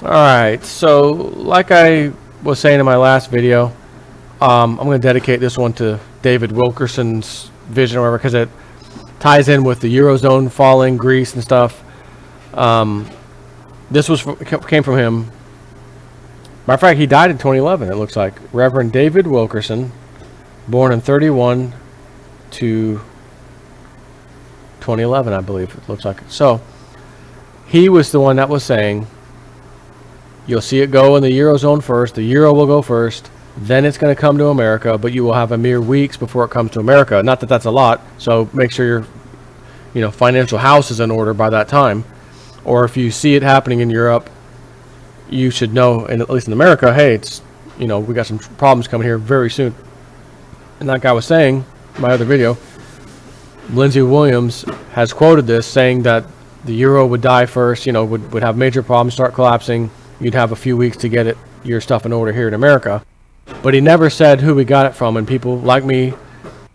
Alright, so like I was saying in my last video, I'm going to dedicate this one to David Wilkerson's vision or whatever, because it ties in with the Eurozone falling, Greece and stuff. This came from him. Matter of fact, he died in 2011, it looks like. Reverend David Wilkerson, born in 31 to 2011, I believe it looks like. So, he was the one that was saying, you'll see it go in the Eurozone first, the Euro will go first, then it's going to come to America, but you will have a mere weeks before it comes to America. Not that that's a lot, so make sure your financial house is in order by that time. Or if you see it happening in Europe, you should know, and at least in America, hey, it's, we got some problems coming here very soon. And like I was saying in my other video, Lindsey Williams has quoted this, saying that the Euro would die first, would have major problems, start collapsing. You'd have a few weeks to get your stuff in order here in America. But he never said who we got it from, and people like me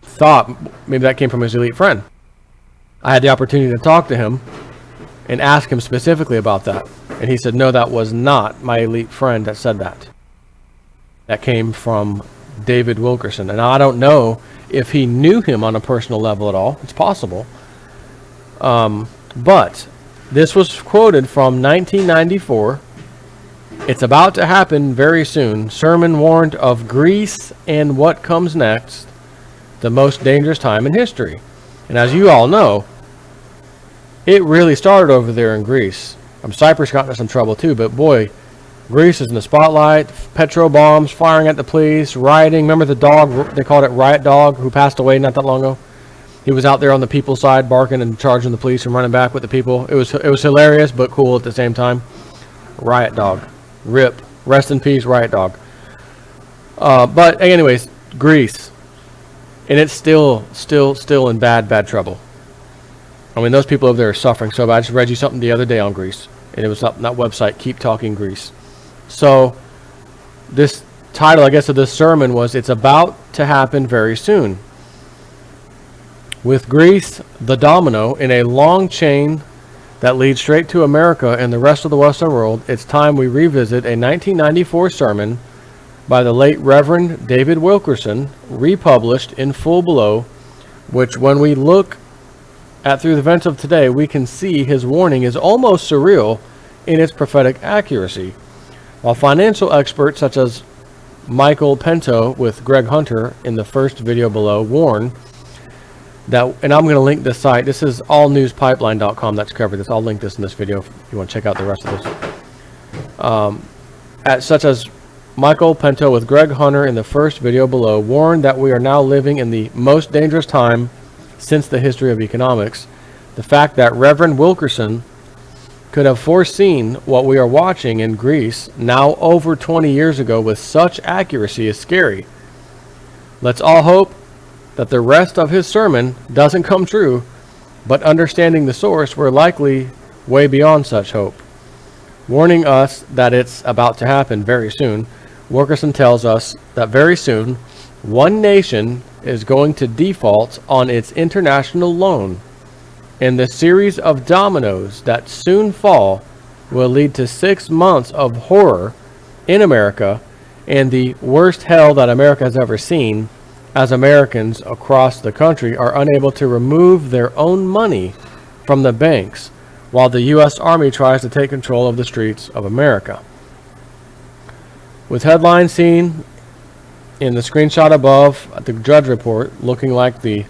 thought maybe that came from his elite friend. I had the opportunity to talk to him and ask him specifically about that. And he said, no, that was not my elite friend that said that. That came from David Wilkerson. And I don't know if he knew him on a personal level at all. It's possible. But this was quoted from 1994. It's about to happen very soon. Sermon warned of Greece and what comes next, the most dangerous time in history. And as you all know, it really started over there in Greece. Cyprus got into some trouble too, but boy, Greece is in the spotlight. Petro bombs firing at the police, rioting. Remember the dog, they called it Riot Dog, who passed away not that long ago? He was out there on the people's side barking and charging the police and running back with the people. It was hilarious but cool at the same time. Riot Dog. RIP. Rest in peace, Riot Dog. But anyways, Greece. And it's still in bad trouble. I mean, those people over there are suffering so bad. I just read you something the other day on Greece. And it was up on that website, Keep Talking Greece. So, this title, I guess, of this sermon was, it's about to happen very soon. With Greece, the domino, in a long chain that leads straight to America and the rest of the Western world, it's time we revisit a 1994 sermon by the late Reverend David Wilkerson, republished in full below, which when we look at through the events of today, we can see his warning is almost surreal in its prophetic accuracy. While financial experts such as Michael Pinto with Greg Hunter in the first video below warn that, and I'm going to link this site, this is allnewspipeline.com that's covered this. I'll link this in this video if you want to check out the rest of this. Such as Michael Pinto with Greg Hunter in the first video below warned that we are now living in the most dangerous time since the history of economics. The fact that Reverend Wilkerson could have foreseen what we are watching in Greece now over 20 years ago with such accuracy is scary. Let's all hope that the rest of his sermon doesn't come true, but understanding the source, we're likely way beyond such hope. Warning us that it's about to happen very soon, Wilkerson tells us that very soon, one nation is going to default on its international loan, and the series of dominoes that soon fall will lead to 6 months of horror in America and the worst hell that America has ever seen, as Americans across the country are unable to remove their own money from the banks while the U.S. Army tries to take control of the streets of America. With headlines seen in the screenshot above at the Judge Report, looking like the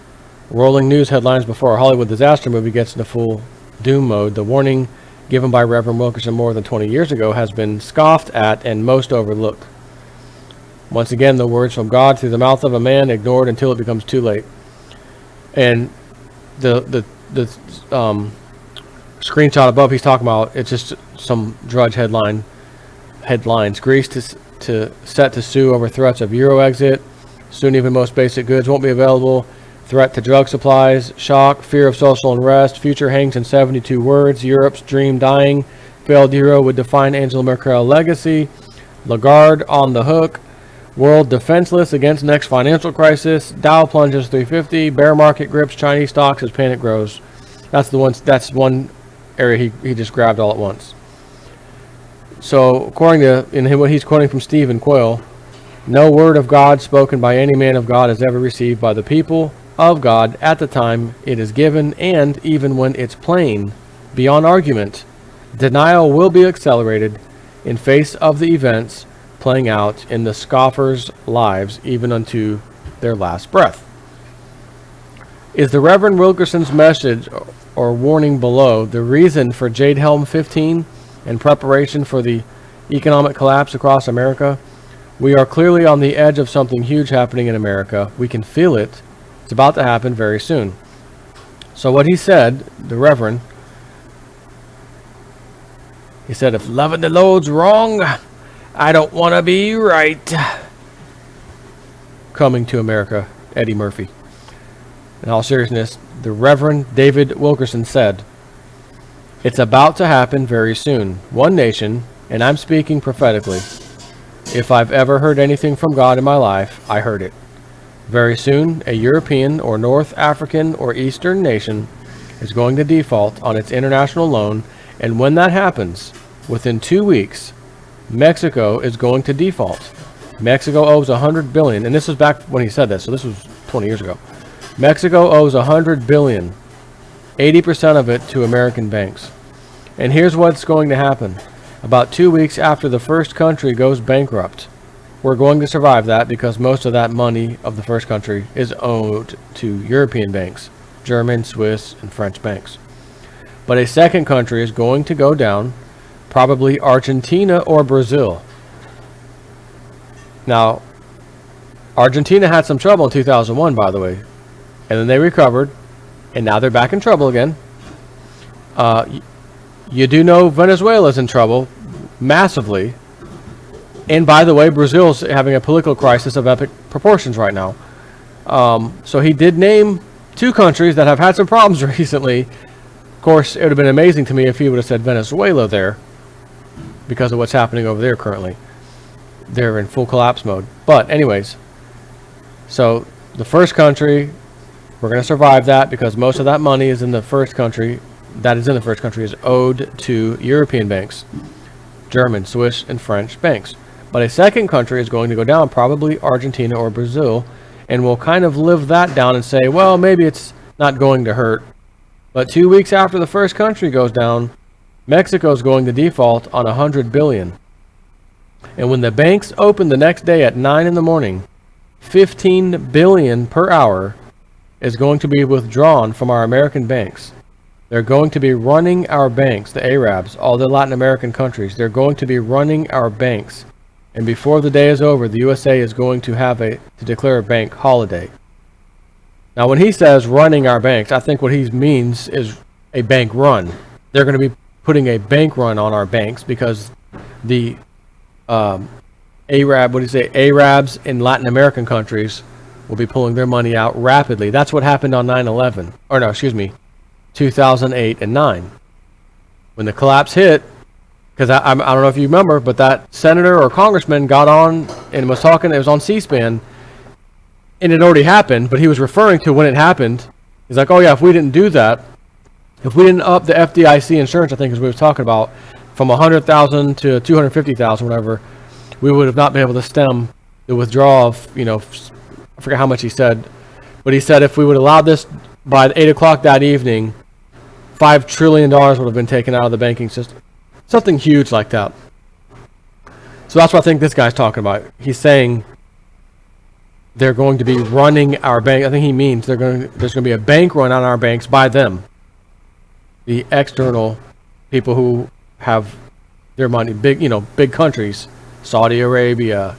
rolling news headlines before a Hollywood disaster movie gets into full doom mode, the warning given by Reverend Wilkerson more than 20 years ago has been scoffed at and most overlooked. Once again, the words from God through the mouth of a man ignored until it becomes too late. And the screenshot above he's talking about, it's just some Drudge headlines. Greece set to sue over threats of Euro exit. Soon even most basic goods won't be available. Threat to drug supplies. Shock. Fear of social unrest. Future hangs in 72 words. Europe's dream dying. Failed Euro would define Angela Merkel legacy. Lagarde on the hook. World defenseless against next financial crisis. Dow plunges 350. Bear market grips Chinese stocks as panic grows. That's one area he just grabbed all at once. So according to what he's quoting from Stephen Quayle, no word of God spoken by any man of God is ever received by the people of God at the time it is given, and even when it's plain, beyond argument, denial will be accelerated in face of the events playing out in the scoffers' lives, even unto their last breath. Is the Reverend Wilkerson's message or warning below the reason for Jade Helm 15 and preparation for the economic collapse across America? We are clearly on the edge of something huge happening in America. We can feel it. It's about to happen very soon. So what he said, the Reverend, he said, if loving the Lord's wrong, I don't want to be right. Coming to America, Eddie Murphy. In all seriousness, the Reverend David Wilkerson said, it's about to happen very soon. One nation, and I'm speaking prophetically. If I've ever heard anything from God in my life, I heard it. Very soon, a European or North African or Eastern nation is going to default on its international loan, and when that happens, within 2 weeks, Mexico is going to default. Mexico owes $100 billion, and this was back when he said this, so this was 20 years ago. Mexico owes $100 billion, 80% of it to American banks. And here's what's going to happen. About 2 weeks after the first country goes bankrupt, we're going to survive that because most of that money of the first country is owed to European banks, German, Swiss, and French banks. But a second country is going to go down, probably Argentina or Brazil. Now, Argentina had some trouble in 2001, by the way, and then they recovered, and now they're back in trouble again. You do know Venezuela's in trouble, massively. And by the way, Brazil's having a political crisis of epic proportions right now. So he did name 2 countries that have had some problems recently. Of course, it would have been amazing to me if he would have said Venezuela there, because of what's happening over there currently. They're in full collapse mode. But anyways, so the first country, we're going to survive that because most of that money is in the first country. That is in the first country is owed to European banks, German, Swiss, and French banks. But a second country is going to go down, probably Argentina or Brazil, and we'll kind of live that down and say, well, maybe it's not going to hurt. But 2 weeks after the first country goes down, Mexico's going to default on $100 billion. And when the banks open the next day at 9 in the morning, $15 billion per hour is going to be withdrawn from our American banks. They're going to be running our banks, the Arabs, all the Latin American countries. They're going to be running our banks. And before the day is over, the USA is going to have to declare a bank holiday. Now, when he says running our banks, I think what he means is a bank run. They're going to be putting a bank run on our banks because the Arabs in Latin American countries will be pulling their money out rapidly. That's what happened on 9/11. Or no, excuse me, 2008 and 9. When the collapse hit, because I don't know if you remember, but that senator or congressman got on and was talking, it was on C-SPAN, and it already happened, but he was referring to when it happened. He's like, oh yeah, if we didn't do that, if we didn't up the FDIC insurance, I think as we were talking about, from 100,000 to 250,000, whatever, we would have not been able to stem the withdrawal of, I forget how much he said, but he said if we would allow this by 8 o'clock that evening, $5 trillion would have been taken out of the banking system. Something huge like that. So that's what I think this guy's talking about. He's saying they're going to be running our bank. I think he means there's going to be a bank run on our banks by them. The external people who have their money, big countries, Saudi Arabia,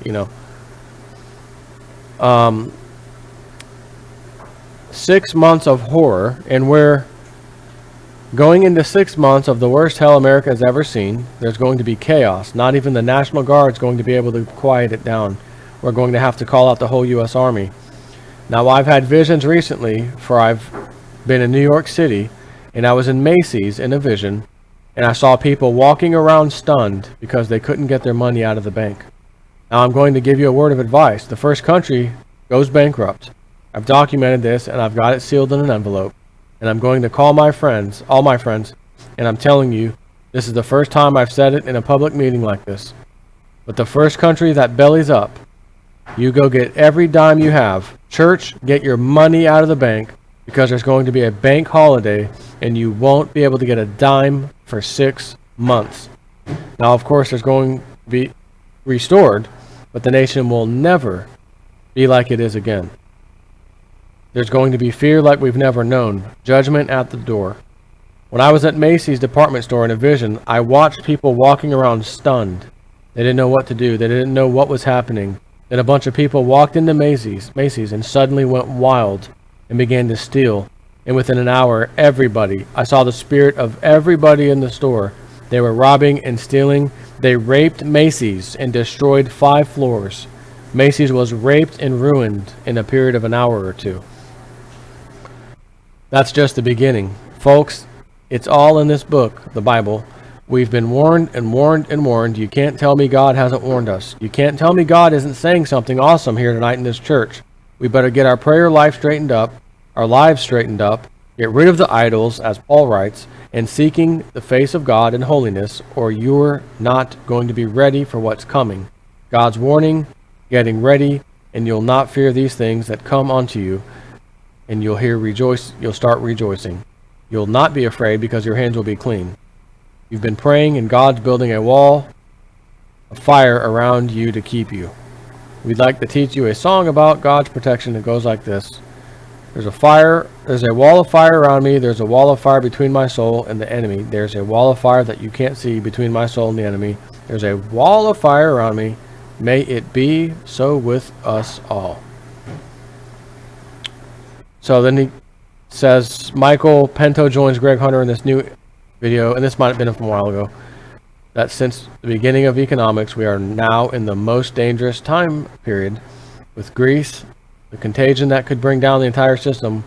6 months of horror, and we're going into 6 months of the worst hell America has ever seen. There's going to be chaos. Not even the National Guard's going to be able to quiet it down. We're going to have to call out the whole U.S. Army. Now, I've had visions recently, for I've been in New York City, and I was in Macy's in a vision, and I saw people walking around stunned because they couldn't get their money out of the bank. Now, I'm going to give you a word of advice. The first country goes bankrupt. I've documented this, and I've got it sealed in an envelope. And I'm going to call my friends, all my friends, and I'm telling you, This is the first time I've said it in a public meeting like this. But the first country that bellies up, you go get every dime you have. Church, get your money out of the bank, because there's going to be a bank holiday and you won't be able to get a dime for 6 months. Now, of course, there's going to be restored, but the nation will never be like it is again. There's going to be fear like we've never known, judgment at the door. When I was at Macy's department store in a vision, I watched people walking around stunned. They didn't know what to do. They didn't know what was happening. Then a bunch of people walked into Macy's and suddenly went wild and began to steal. And within an hour, everybody, I saw the spirit of everybody in the store. They were robbing and stealing. They raped Macy's and destroyed 5 floors. Macy's was raped and ruined in a period of an hour or two. That's just the beginning. Folks, it's all in this book, the Bible. We've been warned and warned and warned. You can't tell me God hasn't warned us. You can't tell me God isn't saying something awesome here tonight in this church. We better get our prayer life straightened up, our lives straightened up, get rid of the idols, as Paul writes, and seeking the face of God in holiness, or you're not going to be ready for what's coming. God's warning, getting ready, and you'll not fear these things that come unto you, and you'll start rejoicing. You'll not be afraid because your hands will be clean. You've been praying, and God's building a wall of fire around you to keep you. We'd like to teach you a song about God's protection. It goes like this. There's a wall of fire around me. There's a wall of fire between my soul and the enemy. There's a wall of fire that you can't see between my soul and the enemy. There's a wall of fire around me. May it be so with us all. So then he says, Michael Pinto joins Greg Hunter in this new video, and this might have been from a while ago, that since the beginning of economics, we are now in the most dangerous time period. With Greece, the contagion that could bring down the entire system,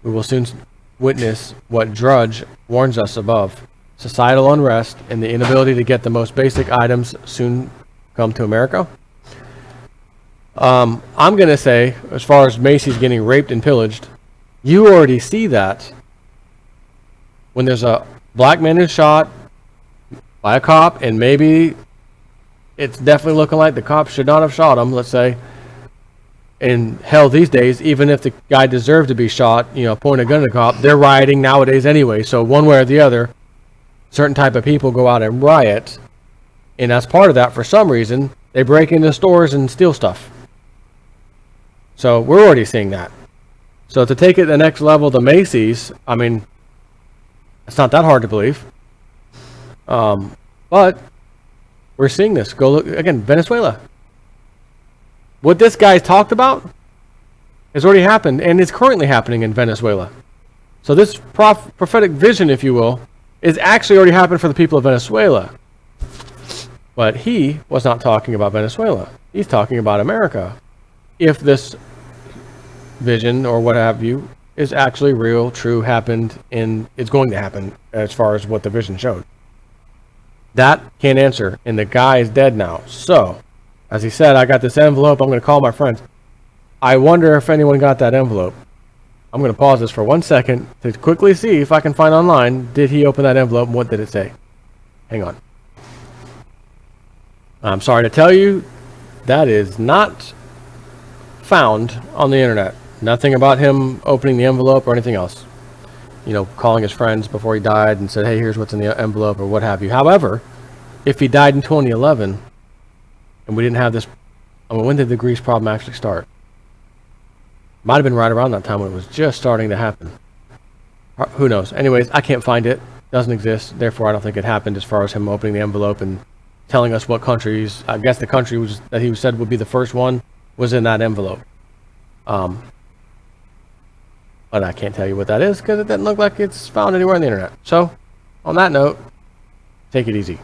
we will soon witness what Drudge warns us above. Societal unrest and the inability to get the most basic items soon come to America. I'm going to say, as far as Macy's getting raped and pillaged, you already see that when there's a black man who's shot by a cop, and maybe it's definitely looking like the cop should not have shot him, let's say. And hell, these days, even if the guy deserved to be shot, point a gun at a cop, they're rioting nowadays anyway. So one way or the other, certain type of people go out and riot. And as part of that, for some reason, they break into stores and steal stuff. So we're already seeing that. So to take it to the next level, the Macy's, I mean, it's not that hard to believe. But we're seeing this. Go look again, Venezuela. What this guy's talked about has already happened, and is currently happening in Venezuela. So this prophetic vision, if you will, is actually already happened for the people of Venezuela. But he was not talking about Venezuela. He's talking about America. If this vision or what have you is actually real, true, happened, and it's going to happen as far as what the vision showed. That can't answer, and the guy is dead now. So, as he said, I got this envelope. I'm going to call my friends. I wonder if anyone got that envelope. I'm going to pause this for 1 second to quickly see if I can find online, did he open that envelope and what did it say? Hang on. I'm sorry to tell you, that is not found on the internet. Nothing about him opening the envelope or anything else. Calling his friends before he died and said, hey, here's what's in the envelope or what have you. However, if he died in 2011 and we didn't have this, when did the Greece problem actually start? Might have been right around that time when it was just starting to happen. Who knows? Anyways, I can't find it. Doesn't exist. Therefore, I don't think it happened as far as him opening the envelope and telling us what countries. I guess the country that he said would be the first one was in that envelope. But I can't tell you what that is because it doesn't look like it's found anywhere on the internet. So, on that note, take it easy.